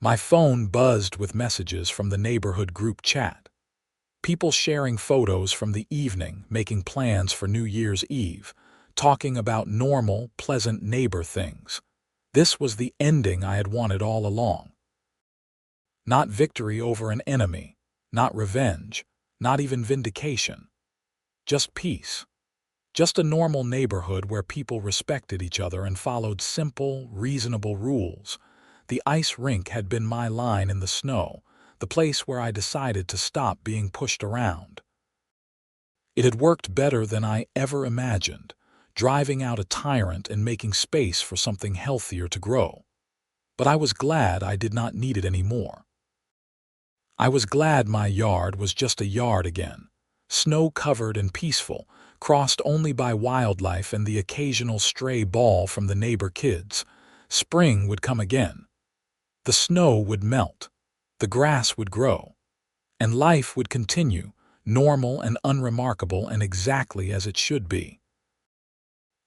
My phone buzzed with messages from the neighborhood group chat. People sharing photos from the evening, making plans for New Year's Eve, talking about normal, pleasant neighbor things. This was the ending I had wanted all along. Not victory over an enemy, not revenge, not even vindication. Just peace. Just a normal neighborhood where people respected each other and followed simple, reasonable rules. The ice rink had been my line in the snow, the place where I decided to stop being pushed around. It had worked better than I ever imagined, driving out a tyrant and making space for something healthier to grow. But I was glad I did not need it anymore. I was glad my yard was just a yard again, snow-covered and peaceful, crossed only by wildlife and the occasional stray ball from the neighbor kids. Spring would come again. The snow would melt. The grass would grow. And life would continue, normal and unremarkable and exactly as it should be.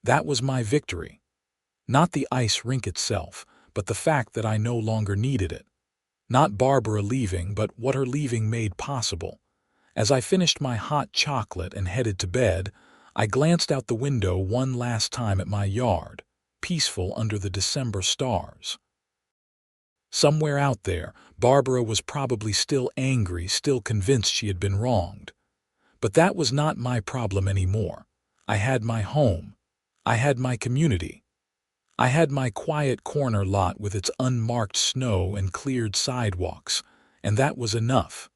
That was my victory. Not the ice rink itself, but the fact that I no longer needed it. Not Barbara leaving, but what her leaving made possible. As I finished my hot chocolate and headed to bed, I glanced out the window one last time at my yard, peaceful under the December stars. Somewhere out there, Barbara was probably still angry, still convinced she had been wronged. But that was not my problem anymore. I had my home. I had my community. I had my quiet corner lot with its unmarked snow and cleared sidewalks, and that was enough.